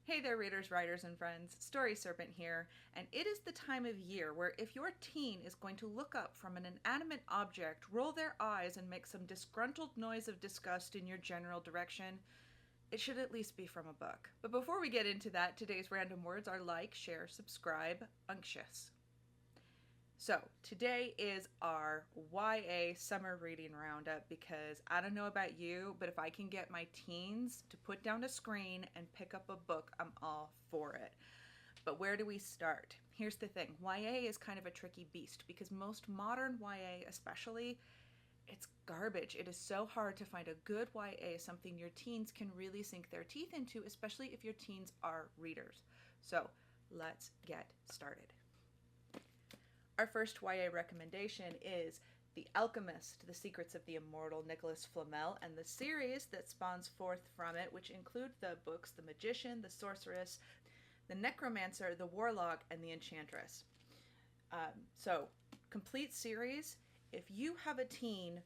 Hey there, readers, writers, and friends. Story Serpent here, and it is the time of year where if your teen is going to look up from an inanimate object, roll their eyes, and make some disgruntled noise of disgust in your general direction, it should at least be from a book. But before we get into that, today's random words are like, share, subscribe, unctuous. So, today is our YA summer reading roundup because I don't know about you, but if I can get my teens to put down a screen and pick up a book, I'm all for it. But where do we start? Here's the thing, YA is kind of a tricky beast because most modern YA, especially, it's garbage. It is so hard to find a good YA, something your teens can really sink their teeth into, especially if your teens are readers. So, let's get started. Our first YA recommendation is The Alchemist, The Secrets of the Immortal Nicholas Flamel, and the series that spawns forth from it, which include the books The Magician, The Sorceress, The Necromancer, The Warlock, and The Enchantress. So, complete series. If you have a teen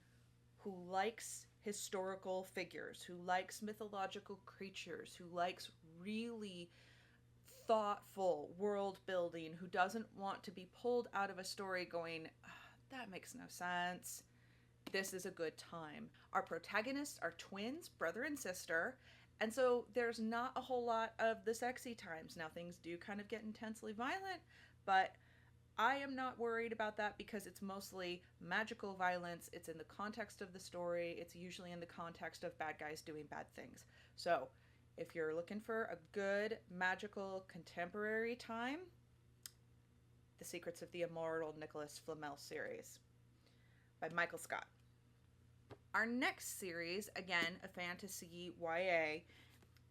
who likes historical figures, who likes mythological creatures, who likes really thoughtful world building, who doesn't want to be pulled out of a story going, that makes no sense, this is a good time. Our protagonists are twins, brother and sister, and so there's not a whole lot of the sexy times. Now things do kind of get intensely violent, but I am not worried about that because it's mostly magical violence. It's in the context of the story. It's usually in the context of bad guys doing bad things. So if you're looking for a good magical contemporary time, The Secrets of the Immortal Nicholas Flamel series by Micheal Scott. Our next series, again, a fantasy YA,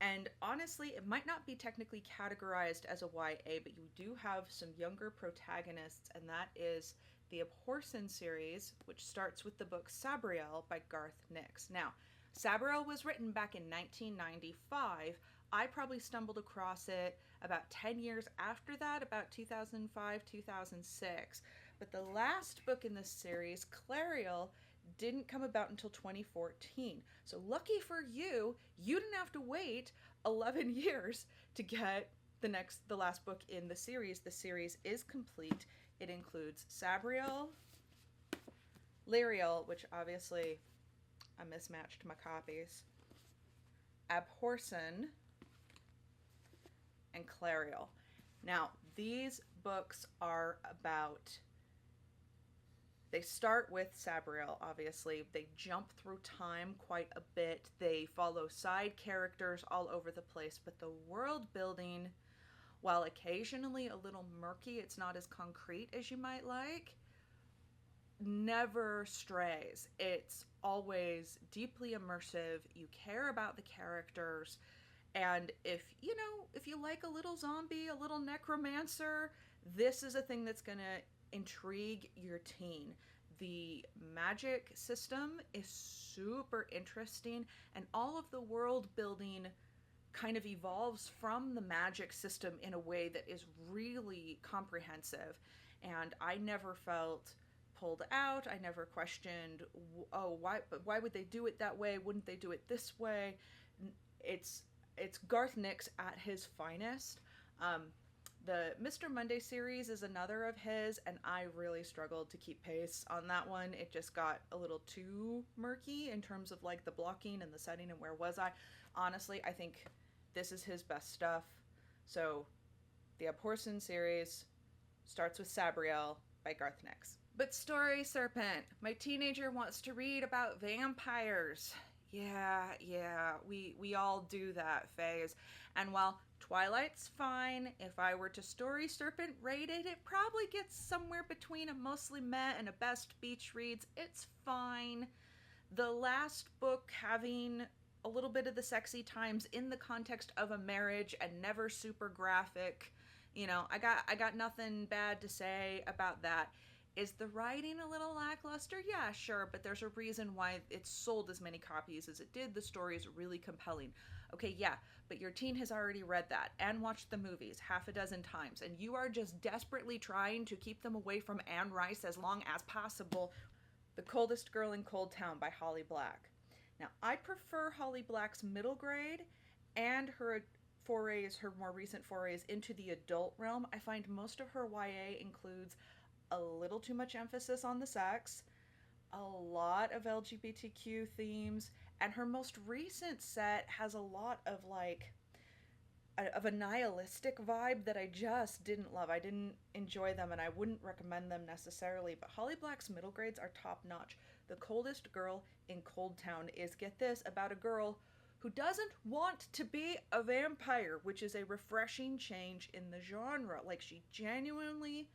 and honestly, it might not be technically categorized as a YA, but you do have some younger protagonists, and that is the Abhorsen series, which starts with the book Sabriel by Garth Nix. Now, Sabriel was written back in 1995. I probably stumbled across it about 10 years after that, about 2005, 2006. But the last book in this series, Clariel, didn't come about until 2014. So lucky for you, you didn't have to wait 11 years to get the last book in the series. The series is complete. It includes Sabriel, Lyriel, which obviously I mismatched my copies, Abhorsen, and Clariel. Now, these books are about, they start with Sabriel, obviously. They jump through time quite a bit. They follow side characters all over the place, but the world building, while occasionally a little murky, it's not as concrete as you might like, never strays. It's always deeply immersive. You care about the characters, and if you like a little zombie, a little necromancer, this is a thing that's gonna intrigue your teen. The magic system is super interesting, and all of the world building kind of evolves from the magic system in a way that is really comprehensive, and I never felt pulled out. I never questioned, oh, why would they do it that way? Wouldn't they do it this way? It's Garth Nix at his finest. The Mr. Monday series is another of his, and I really struggled to keep pace on that one. It just got a little too murky in terms of like the blocking and the setting and where was I. Honestly, I think this is his best stuff. So the Abhorsen series starts with Sabriel by Garth Nix. But Story Serpent, my teenager wants to read about vampires. Yeah, we all do that phase. And while Twilight's fine, if I were to Story Serpent rate it, it probably gets somewhere between a mostly meh and a best beach reads. It's fine. The last book having a little bit of the sexy times in the context of a marriage and never super graphic, I got nothing bad to say about that. Is the writing a little lackluster? Yeah, sure, but there's a reason why it's sold as many copies as it did. The story is really compelling. Okay, yeah, but your teen has already read that and watched the movies half a dozen times, and you are just desperately trying to keep them away from Anne Rice as long as possible. The Coldest Girl in Cold Town by Holly Black. Now, I prefer Holly Black's middle grade and her forays, her more recent forays into the adult realm, I find most of her YA includes a little too much emphasis on the sex, a lot of LGBTQ themes, and her most recent set has a lot of like of a nihilistic vibe that I just didn't love. I didn't enjoy them and I wouldn't recommend them necessarily, but Holly Black's middle grades are top notch. The Coldest Girl in Cold Town is, get this, about a girl who doesn't want to be a vampire, which is a refreshing change in the genre. Like, she genuinely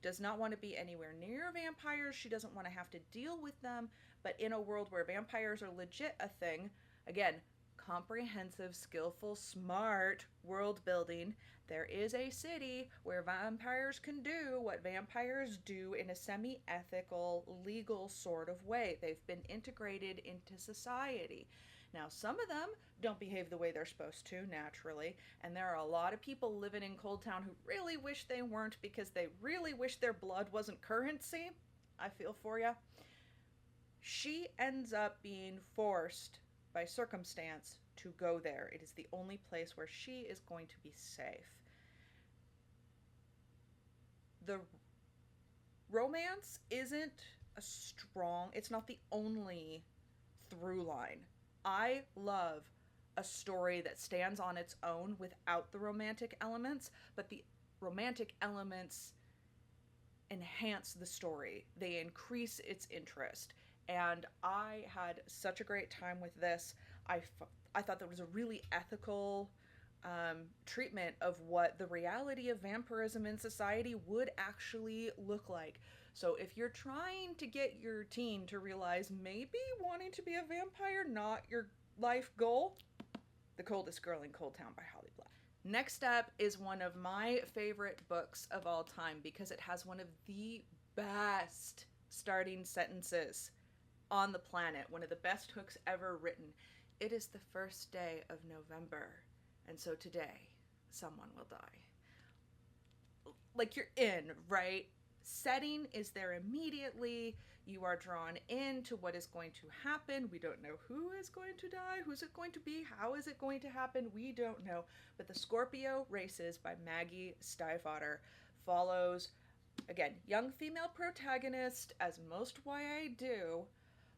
does not want to be anywhere near vampires. She doesn't want to have to deal with them, but in a world where vampires are legit a thing, again, comprehensive, skillful, smart world building. There is a city where vampires can do what vampires do in a semi-ethical, legal sort of way. They've been integrated into society. Now, some of them don't behave the way they're supposed to, naturally, and there are a lot of people living in Cold Town who really wish they weren't because they really wish their blood wasn't currency. I feel for ya. She ends up being forced by circumstance to go there. It is the only place where she is going to be safe. The romance isn't it's not the only through line. I love a story that stands on its own without the romantic elements, but the romantic elements enhance the story. They increase its interest. And I had such a great time with this. I thought there was a really ethical treatment of what the reality of vampirism in society would actually look like. So if you're trying to get your teen to realize maybe wanting to be a vampire not your life goal, The Coldest Girl in Cold Town by Holly Black. Next up is one of my favorite books of all time because it has one of the best starting sentences on the planet, one of the best hooks ever written. It is the first day of November, and so today someone will die. Like, you're in, right? Setting is there immediately. You are drawn into what is going to happen. We don't know who is going to die, who's it going to be, how is it going to happen, we don't know. But The Scorpio Races by Maggie Stiefvater follows, again, young female protagonist, as most YA do,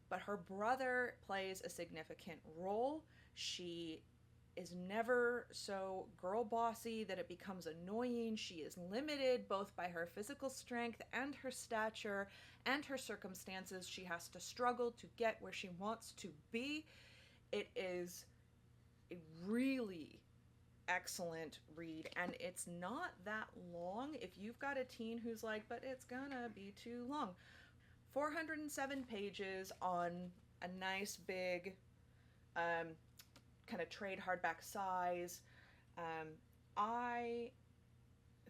but her brother plays a significant role. She is never so girl bossy that it becomes annoying. She is limited both by her physical strength and her stature and her circumstances. She has to struggle to get where she wants to be. It is a really excellent read, and it's not that long. If you've got a teen who's like, but it's gonna be too long. 407 pages on a nice big kind of trade hardback size. I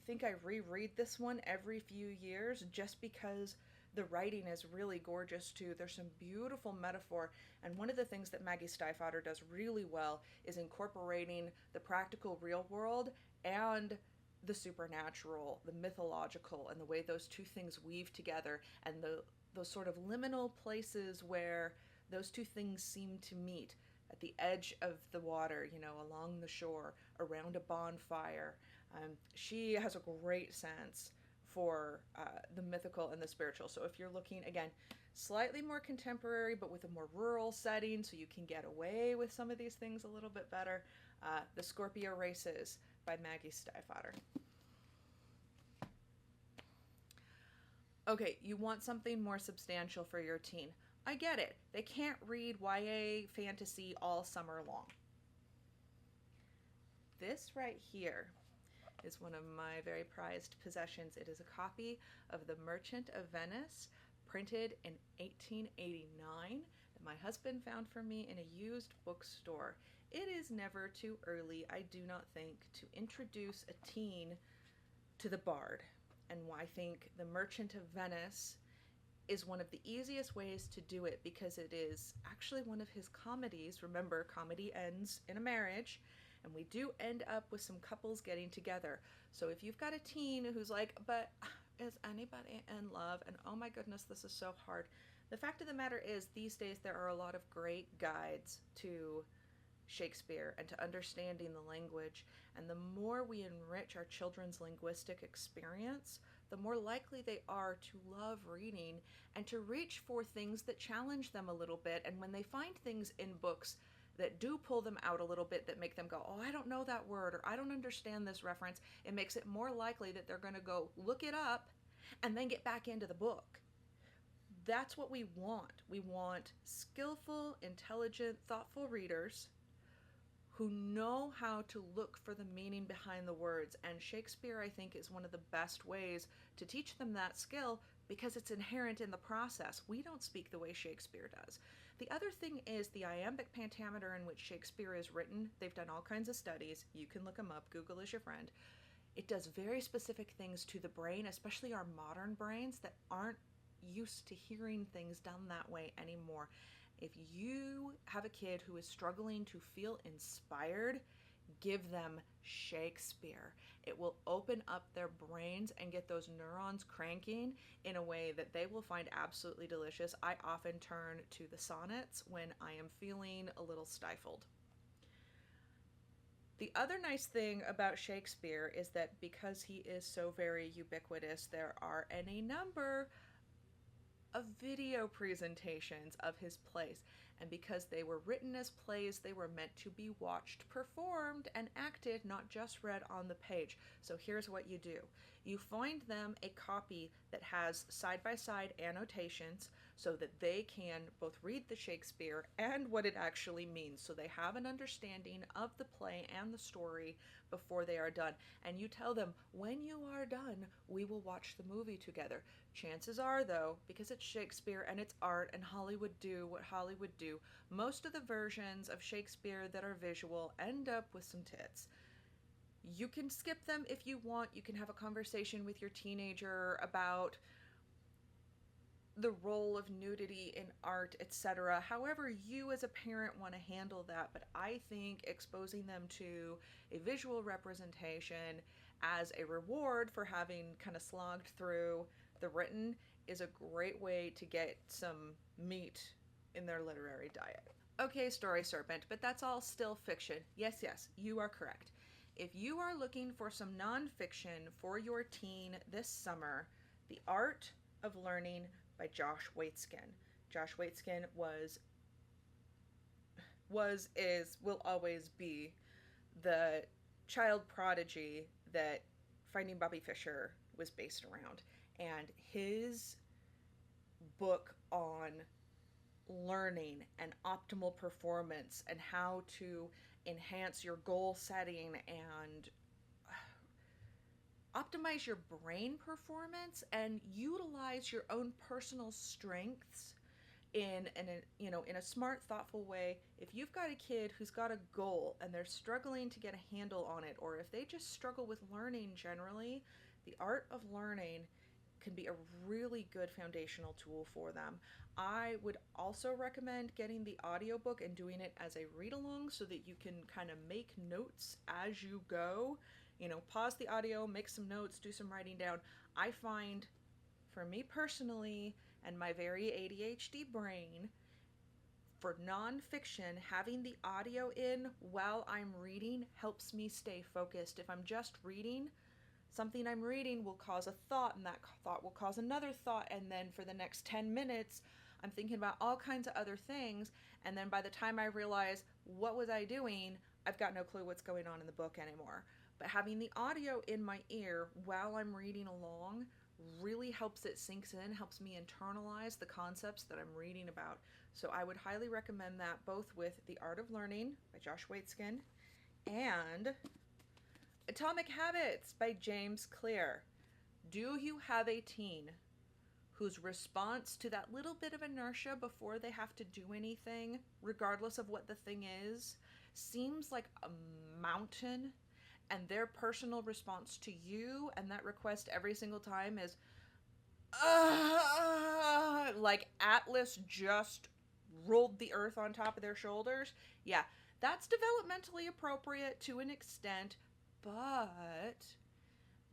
think I reread this one every few years just because the writing is really gorgeous too. There's some beautiful metaphor, and one of the things that Maggie Stiefvater does really well is incorporating the practical real world and the supernatural, the mythological, and the way those two things weave together, and those sort of liminal places where those two things seem to meet. At the edge of the water, along the shore, around a bonfire. She has a great sense for the mythical and the spiritual. So if you're looking, again, slightly more contemporary, but with a more rural setting, so you can get away with some of these things a little bit better, The Scorpio Races by Maggie Stiefvater. Okay, you want something more substantial for your teen. I get it. They can't read YA fantasy all summer long. This right here is one of my very prized possessions. It is a copy of The Merchant of Venice, printed in 1889, that my husband found for me in a used bookstore. It is never too early, I do not think, to introduce a teen to the Bard. And I think The Merchant of Venice is one of the easiest ways to do it because it is actually one of his comedies. Remember, comedy ends in a marriage, and we do end up with some couples getting together. So if you've got a teen who's like, but is anybody in love? And oh my goodness, this is so hard. The fact of the matter is, these days there are a lot of great guides to Shakespeare and to understanding the language. And the more we enrich our children's linguistic experience, the more likely they are to love reading and to reach for things that challenge them a little bit. And when they find things in books that do pull them out a little bit, that make them go, oh, I don't know that word, or I don't understand this reference, it makes it more likely that they're going to go look it up and then get back into the book. That's what we want. We want skillful, intelligent, thoughtful readers who know how to look for the meaning behind the words. And Shakespeare, I think, is one of the best ways to teach them that skill because it's inherent in the process. We don't speak the way Shakespeare does. The other thing is the iambic pentameter in which Shakespeare is written. They've done all kinds of studies. You can look them up. Google is your friend. It does very specific things to the brain, especially our modern brains that aren't used to hearing things done that way anymore. If you have a kid who is struggling to feel inspired, give them Shakespeare. It will open up their brains and get those neurons cranking in a way that they will find absolutely delicious. I often turn to the sonnets when I am feeling a little stifled. The other nice thing about Shakespeare is that because he is so very ubiquitous, there are any number of video presentations of his plays. And because they were written as plays, they were meant to be watched, performed, and acted, not just read on the page. So here's what you do. You find them a copy that has side-by-side annotations so that they can both read the Shakespeare and what it actually means. So they have an understanding of the play and the story before they are done. And you tell them, when you are done, we will watch the movie together. Chances are, though, because it's Shakespeare and it's art and Hollywood do what Hollywood do, most of the versions of Shakespeare that are visual end up with some tits. You can skip them if you want. You can have a conversation with your teenager about the role of nudity in art, etc. However you as a parent want to handle that, but I think exposing them to a visual representation as a reward for having kind of slogged through the written is a great way to get some meat in their literary diet. Okay, Story Serpent, but that's all still fiction. Yes, you are correct. If you are looking for some nonfiction for your teen this summer, The Art of Learning by Josh Waitzkin. Josh Waitzkin will always be the child prodigy that Finding Bobby Fischer was based around. And his book on learning and optimal performance and how to enhance your goal setting and optimize your brain performance and utilize your own personal strengths in a smart, thoughtful way. If you've got a kid who's got a goal and they're struggling to get a handle on it, or if they just struggle with learning generally, The Art of Learning can be a really good foundational tool for them. I would also recommend getting the audiobook and doing it as a read-along so that you can kind of make notes as you go. Pause the audio, make some notes, do some writing down. I find, for me personally, and my very ADHD brain, for nonfiction, having the audio in while I'm reading helps me stay focused. If I'm just reading, something I'm reading will cause a thought, and that thought will cause another thought, and then for the next 10 minutes, I'm thinking about all kinds of other things, and then by the time I realize, what was I doing, I've got no clue what's going on in the book anymore. But having the audio in my ear while I'm reading along really helps it sinks in, helps me internalize the concepts that I'm reading about. So I would highly recommend that, both with The Art of Learning by Josh Waitzkin and Atomic Habits by James Clear. Do you have a teen whose response to that little bit of inertia before they have to do anything, regardless of what the thing is, seems like a mountain, and their personal response to you and that request every single time is, like Atlas just rolled the earth on top of their shoulders? Yeah, that's developmentally appropriate to an extent, but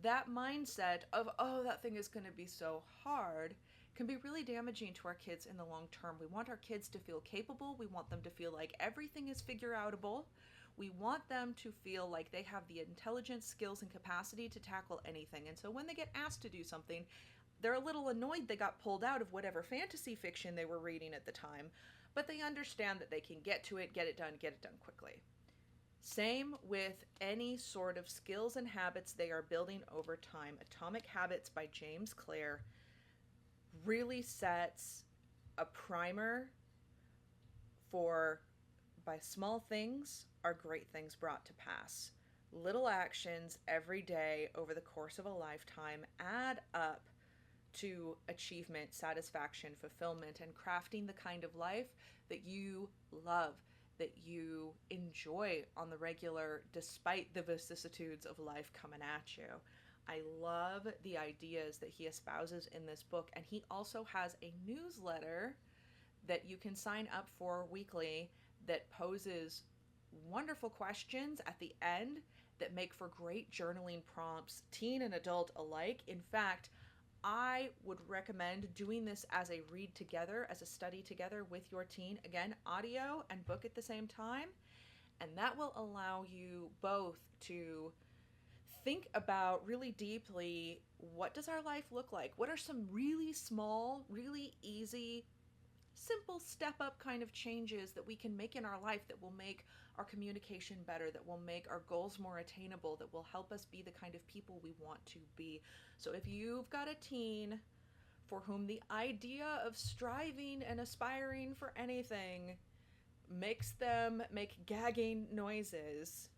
that mindset of, that thing is going to be so hard, can be really damaging to our kids in the long term. We want our kids to feel capable. We want them to feel like everything is figure-outable. We want them to feel like they have the intelligence, skills, and capacity to tackle anything. And so when they get asked to do something, they're a little annoyed they got pulled out of whatever fantasy fiction they were reading at the time, but they understand that they can get to it, get it done quickly. Same with any sort of skills and habits they are building over time. Atomic Habits by James Clear really sets a primer for, by small things are great things brought to pass. Little actions every day over the course of a lifetime add up to achievement, satisfaction, fulfillment, and crafting the kind of life that you love, that you enjoy on the regular, despite the vicissitudes of life coming at you. I love the ideas that he espouses in this book, and he also has a newsletter that you can sign up for weekly that poses wonderful questions at the end that make for great journaling prompts, teen and adult alike. In fact, I would recommend doing this as a read together, as a study together with your teen. Again, audio and book at the same time. And that will allow you both to think about really deeply, what does our life look like? What are some really small, really easy, simple step-up kind of changes that we can make in our life that will make our communication better, that will make our goals more attainable, that will help us be the kind of people we want to be. So if you've got a teen for whom the idea of striving and aspiring for anything makes them make gagging noises,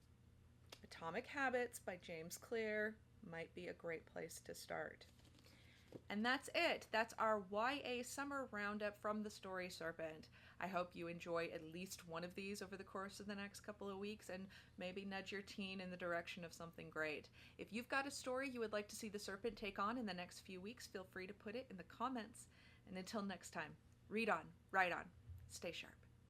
Atomic Habits by James Clear might be a great place to start. And that's it. That's our YA Summer Roundup from the story Serpent. I hope you enjoy at least one of these over the course of the next couple of weeks and maybe nudge your teen in the direction of something great. If you've got a story you would like to see the Serpent take on in the next few weeks, feel free to put it in the comments. And until next time, read on, write on, stay sharp.